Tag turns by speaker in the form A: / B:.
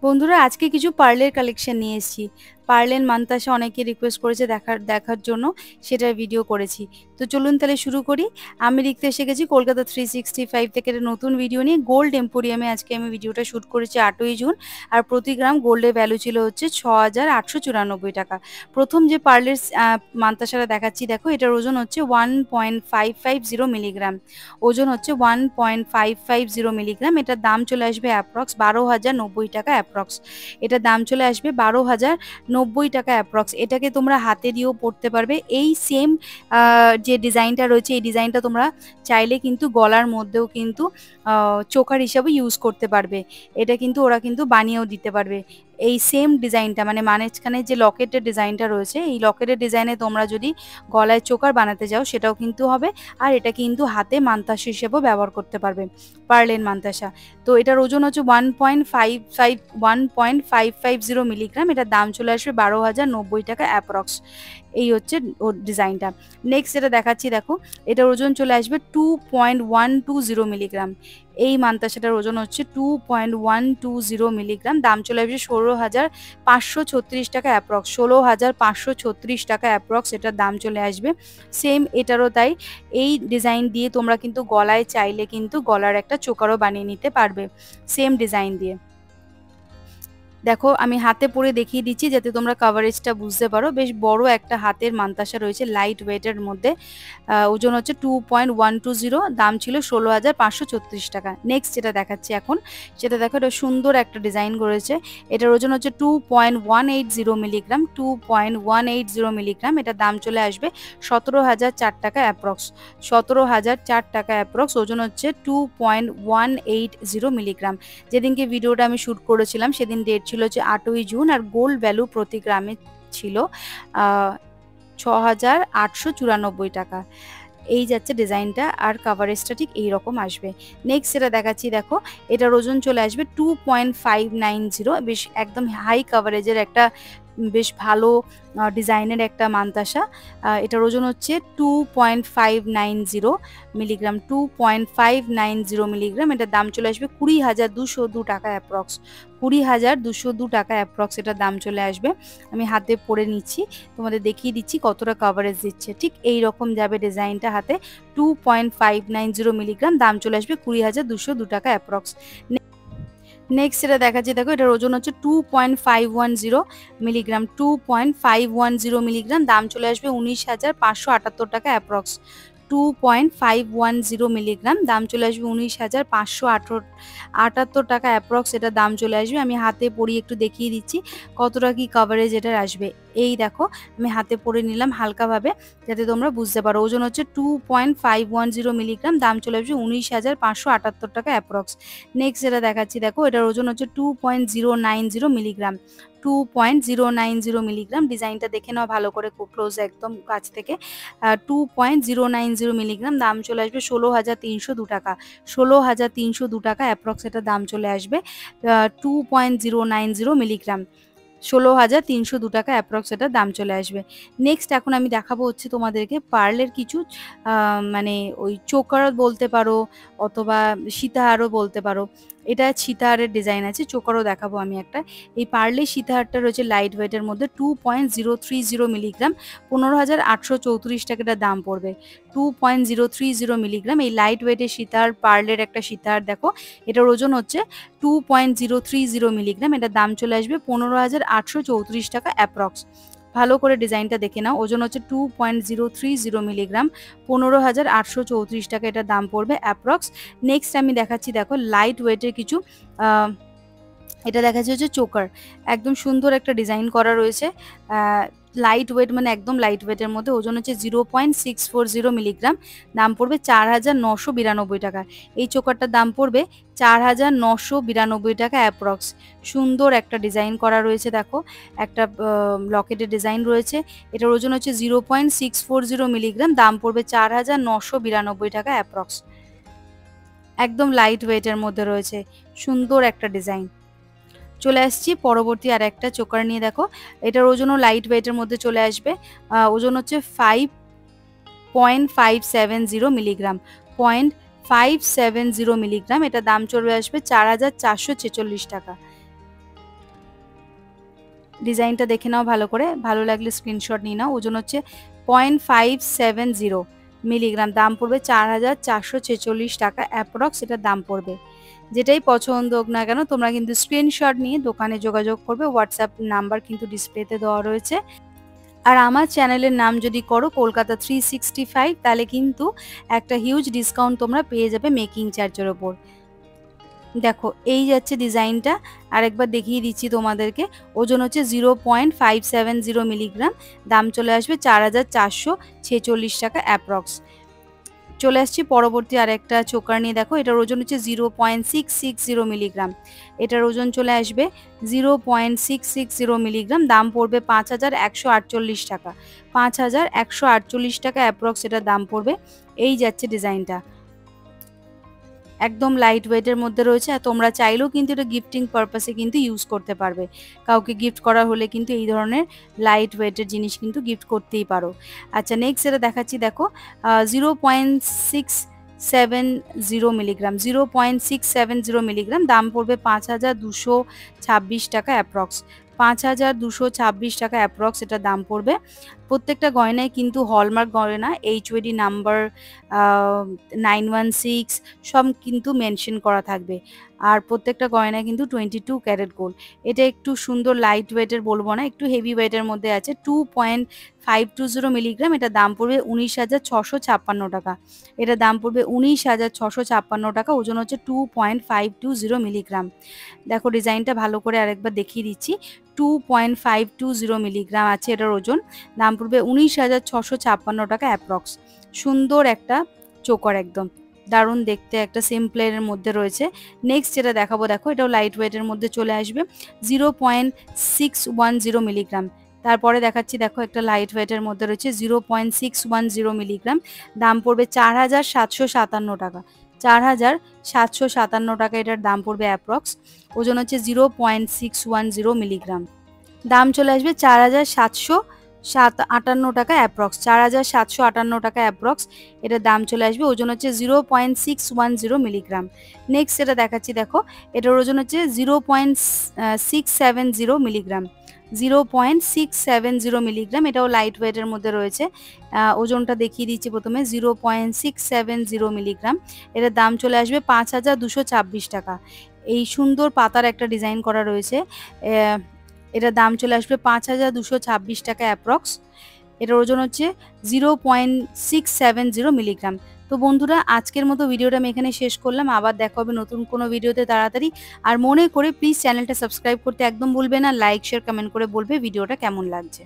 A: বন্ধুরা আজকে কিছু পার্লের কালেকশন নিয়ে এসেছি। পার্লের মান্তাসা অনেকে রিকোয়েস্ট করেছে দেখার জন্য, সেটার ভিডিও করেছি। তো চলুন তাহলে শুরু করি। আমি লিখতে এসে গেছি কলকাতা 365 থেকে একটা নতুন ভিডিও নিয়ে। গোল্ড এম্পোরিয়ামে আজকে আমি ভিডিওটা শ্যুট করেছি 8ই জুন। আর প্রতি গ্রাম গোল্ডের ভ্যালু ছিল হচ্ছে 6,894 টাকা। প্রথম যে পার্লের মান্তাসাটা দেখাচ্ছি, দেখো এটার ওজন হচ্ছে 1.550 মিলিগ্রাম। ওজন হচ্ছে 1.550 মিলিগ্রাম। এটার দাম চলে আসবে অ্যাপ্রক্স 12,090 টাকা অ্যাপ্রক্স। এটার দাম চলে আসবে 12,090 টাকা অ্যাপ্রক্স। এটাকে তোমরা হাতে দিয়েও পরতে পারবে। এই সেম যে ডিজাইনটা রয়েছে, এই ডিজাইনটা তোমরা চাইলে কিন্তু গলার মধ্যেও কিন্তু চোকার হিসাবে ইউজ করতে পারবে। এটা কিন্তু ওরা কিন্তু বানিয়েও দিতে পারবে। এই সেম ডিজাইনটা মানে মাঝখানে যে লকেটের ডিজাইনটা রয়েছে, এই লকেটের ডিজাইনে তোমরা যদি গলায় চোকার বানাতে যাও সেটাও কিন্তু হবে। আর এটা কিন্তু হাতে মান্তাসা হিসেবেও ব্যবহার করতে পারবে, পার্লের মান্তাসা। তো এটার ওজন হচ্ছে 1.550 মিলিগ্রাম। এটার দাম চলে আসবে 12,090 টাকা অ্যাপ্রক্স। এই হচ্ছে ওর ডিজাইনটা। নেক্সট যেটা দেখাচ্ছি, দেখো এটার ওজন চলে আসবে 2.120 মিলিগ্রাম। এই মান্তাসাটার ওজন হচ্ছে 2.120 মিলিগ্রাম। দাম চলে আসবে 16,536 টাকা অ্যাপ্রক্স। 16,536 টাকা অ্যাপ্রক্স এটার দাম চলে আসবে। সেম এটারও তাই। এই ডিজাইন দিয়ে তোমরা কিন্তু গলায় চাইলে কিন্তু গলার একটা চোকারও বানিয়ে নিতে পারবে সেম ডিজাইন দিয়ে। দেখো আমি হাতে পরে দেখিয়ে দিচ্ছি যাতে তোমরা কাভারেজটা বুঝতে পারো। বেশ বড় একটা হাতের মান্তাসা রয়েছে, লাইট ওয়েটের মধ্যে। ওজন হচ্ছে 2.120। দাম ছিল 16,536 টাকা। নেক্সট যেটা দেখাচ্ছি এখন, সেটা দেখো এটা সুন্দর একটা ডিজাইন করেছে। এটার ওজন হচ্ছে 2.180 মিলিগ্রাম। 2.180 মিলিগ্রাম। এটার দাম চলে আসবে 17,004 টাকা অ্যাপ্রক্স। 17,004 টাকা অ্যাপ্রক্স। ওজন হচ্ছে 2.180 মিলিগ্রাম। যেদিনকে ভিডিওটা আমি শ্যুট করেছিলাম সেদিন ডেট ছিল হচ্ছে 8ই জুন। আর গোল্ড ভ্যালু প্রতি গ্রামে ছিল 6,894 টাকা। এই যাচ্ছে ডিজাইনটা। আর কাভারেজটা ঠিক এইরকম আসবে। নেক্সট যেটা দেখাচ্ছি, দেখো এটার ওজন চলে আসবে 2.590। বেশ একদম হাই কাভারেজের একটা বেশ ভালো ডিজাইনের একটা মান্তাসা। এটার ওজন হচ্ছে 2.590 মিলিগ্রাম। 2.590 মিলিগ্রাম। এটার দাম চলে আসবে 20,202 টাকা অ্যাপ্রক্স। 20,202 টাকা অ্যাপ্রক্স এটার দাম চলে আসবে। আমি হাতে পরে নিচ্ছি, তোমাদের দেখিয়ে দিচ্ছি কতটা কাভারেজ দিচ্ছে। ঠিক এই রকম যাবে ডিজাইনটা হাতে। 2.590 মিলিগ্রাম। দাম চলে আসবে 20,202 টাকা অ্যাপ্রক্স। নেক্সট যেটা দেখাচ্ছি, দেখো এটার ওজন হচ্ছে 2.510 মিলিগ্রাম। 2.510 মিলিগ্রাম। দাম চলে আসবে 19,578 টাকা অ্যাপ্রক্স। 2.510 মিলিগ্রাম। দাম চলে আসবে 19,578 টাকা অ্যাপ্রক্স। এটার দাম চলে আসবে। আমি হাতে পরিয়ে একটু দেখিয়ে দিচ্ছি কতটা কি কাভারেজ এটার আসবে। এই দেখো আমি হাতে পরে নিলাম হালকাভাবে যাতে তোমরা বুঝতে পারো। ওজন হচ্ছে 2.510 মিলিগ্রাম। দাম চলে আসবে 19,578 টাকা অ্যাপ্রক্স। নেক্সট যেটা দেখাচ্ছি, দেখো এটার ওজন হচ্ছে 2.090 মিলিগ্রাম। 2.090 মিলিগ্রাম। ডিজাইনটা দেখে নাও ভালো করে, খুব ক্লোজ একদম কাছ থেকে। 2.090 মিলিগ্রাম। দাম চলে আসবে 16,302 টাকা। 16,302 টাকা অ্যাপ্রক্স এটা দাম চলে আসবে। 2.090 মিলিগ্রাম। 16,302 টাকা অ্যাপ্রক্স এটার দাম চলে আসবে। নেক্সট এখন আমি দেখাবো হচ্ছে তোমাদেরকে পার্লের কিছু মানে ওই চোকার বলতে পারো অথবা সীতাহারও বলতে পারো। এটা সীতাহারের ডিজাইন আছে, চোকারও দেখাবো আমি একটা। এই পার্লের সীতাহারটা রয়েছে লাইট ওয়েটের মধ্যে। 2.030 মিলিগ্রাম। 15,834 টাকা এটার দাম পড়বে। 2.030 মিলিগ্রাম। এই লাইট ওয়েটের সীতাহার, পার্লের একটা সীতাহার দেখো। এটার ওজন হচ্ছে 2.030 মিলিগ্রাম। এটার দাম চলে আসবে 15,834 টাকা অ্যাপ্রক্স। ভালো করে ডিজাইনটা দেখে নাও। ওজন হচ্ছে 2.030 মিলিগ্রাম। 15,834 টাকা এটার দাম পড়বে অ্যাপ্রক্স। নেক্সট আমি দেখাচ্ছি, দেখো লাইট ওয়েটের কিছু এটা দেখাচ্ছে হচ্ছে চোকার। একদম সুন্দর একটা ডিজাইন করা রয়েছে। লাইট ওয়েট মানে একদম লাইট ওয়েটের মধ্যে। ওজন হচ্ছে 0.640 মিলিগ্রাম। দাম পড়বে 4,992 টাকা। এই চোকারটার দাম পড়বে 4,992 টাকা অ্যাপ্রক্স। সুন্দর একটা ডিজাইন করা রয়েছে, দেখো একটা লকেটের ডিজাইন রয়েছে। এটার ওজন হচ্ছে 0.640 মিলিগ্রাম। দাম পড়বে 4,992 টাকা অ্যাপ্রক্স। একদম লাইট ওয়েটের মধ্যে রয়েছে, সুন্দর একটা ডিজাইন। চলে আসছি পরবর্তী আর একটা চোকার নিয়ে। দেখো এটার ওজনও লাইট ওয়েটের মধ্যে চলে আসবে। ওজন হচ্ছে 5.570 মিলিগ্রাম। 0.570 মিলিগ্রাম। এটা দাম চলে আসবে 4,446 টাকা। ডিজাইনটা দেখে নাও ভালো করে, ভালো লাগলে স্ক্রিনশট নিয়ে নাও। ওজন হচ্ছে 0.570 মিলিগ্রাম, দাম পড়বে 4,446 টাকা অ্যাপ্রক্স এটার দাম পড়বে। যেটাই পছন্দ হোক না কেন তোমরা কিন্তু স্ক্রিনশট নিয়ে দোকানে যোগাযোগ করবে, হোয়াটসঅ্যাপ নাম্বার কিন্তু ডিসপ্লেতে দেওয়া রয়েছে। আর আমার চ্যানেলের নাম যদি করো কলকাতা 365 তাহলে কিন্তু একটা হিউজ ডিসকাউন্ট তোমরা পেয়ে যাবে মেকিং চার্জের ওপর। দেখো এই যাচ্ছে ডিজাইনটা, আরেকবার দেখিয়ে দিচ্ছি তোমাদেরকে। ওজন হচ্ছে 0.570 মিলিগ্রাম, দাম চলে আসবে 4,446 টাকা অ্যাপ্রক্স। চলে আসছি পরবর্তী আরেকটা চোকার নিয়ে। দেখো এটার ওজন হচ্ছে 0.660 মিলিগ্রাম, এটার ওজন চলে আসবে 0.660 মিলিগ্রাম, দাম পড়বে 5,148 টাকা। 5,148 টাকা অ্যাপ্রক্স এটার দাম পড়বে। এই যাচ্ছে ডিজাইনটা, একদম লাইট ওয়েটের মধ্যে রয়েছে। আর তোমরা চাইলেও কিন্তু এটা গিফটিং পারপাসে কিন্তু ইউজ করতে পারবে, কাউকে গিফট করা হলে কিন্তু এই ধরনের লাইট ওয়েটের জিনিস কিন্তু গিফট করতেই পারো। আচ্ছা নেক্সট এটা দেখাচ্ছি। দেখো 0.670 মিলিগ্রাম, 0.670 মিলিগ্রাম, দাম পড়বে 5,226 টাকা অ্যাপ্রক্স। 5,226 টাকা অ্যাপ্রক্স এটা দাম পড়বে। প্রত্যেকটা গয়নায় কিন্তু হলমার্ক গয়না, HUID নাম্বার 916 সব কিন্তু মেনশন করা থাকবে। আর প্রত্যেকটা গয়না কিন্তু 22 ক্যারেট গোল্ড। এটা একটু সুন্দর লাইট ওয়েটের বলবো না, একটু হেভি ওয়েটের মধ্যে আছে। 2.520 মিলিগ্রাম, এটা দাম পড়বে 19,656 টাকা। এটা দাম পড়বে 19,656 টাকা। ওজন হচ্ছে 2.520 মিলিগ্রাম। দেখো ডিজাইনটা ভালো করে আরেকবার দেখিয়ে দিচ্ছি। 2.520 মিলিগ্রাম আছে এটার ওজন, দাম পড়বে 19,656 টাকা অ্যাপ্রক্স। সুন্দর একটা চোকার, একদম দারুণ দেখতে, একটা সিম্পলের মধ্যে রয়েছে। নেক্সট যেটা দেখাবো, দেখো এটাও লাইট ওয়েটের মধ্যে চলে আসবে, 0.610 মিলিগ্রাম। তারপরে দেখাচ্ছি, দেখো একটা লাইট ওয়েটের মধ্যে রয়েছে 0.610 মিলিগ্রাম, দাম পড়বে 4,757 টাকা। 4,757 টাকা এটার দাম পড়বে অ্যাপ্রক্স। ওজন হচ্ছে 0.610 মিলিগ্রাম, দাম চলে আসবে 4,758 টাকা অ্যাপ্রক্স। 4,758 টাকা অ্যাপ্রক্স এটার দাম চলে আসবে। ওজন হচ্ছে 0.610 মিলিগ্রাম। নেক্সট যেটা দেখাচ্ছি, দেখো এটার ওজন হচ্ছে 0.670 মিলিগ্রাম। 0.670 মিলিগ্রাম, এটাও লাইট ওয়েটের মধ্যে রয়েছে। ওজনটা দেখিয়ে দিচ্ছি প্রথমে। 0.670 মিলিগ্রাম, এটার দাম চলে আসবে 5,226 টাকা। এই সুন্দর পাতার একটা ডিজাইন করা রয়েছে, এটার দাম চলে আসবে 5,226 টাকা অ্যাপ্রক্স। এটার ওজন হচ্ছে 0.670 মিলিগ্রাম। তো বন্ধুরা আজকের মতো ভিডিওটা আমি এখানে শেষ করলাম, আবার দেখা হবে নতুন কোনো ভিডিওতে তাড়াতাড়ি। আর মনে করে প্লিজ চ্যানেলটা সাবস্ক্রাইব করতে একদম ভুলবে না, লাইক শেয়ার কমেন্ট করে বলবে ভিডিওটা কেমন লাগছে।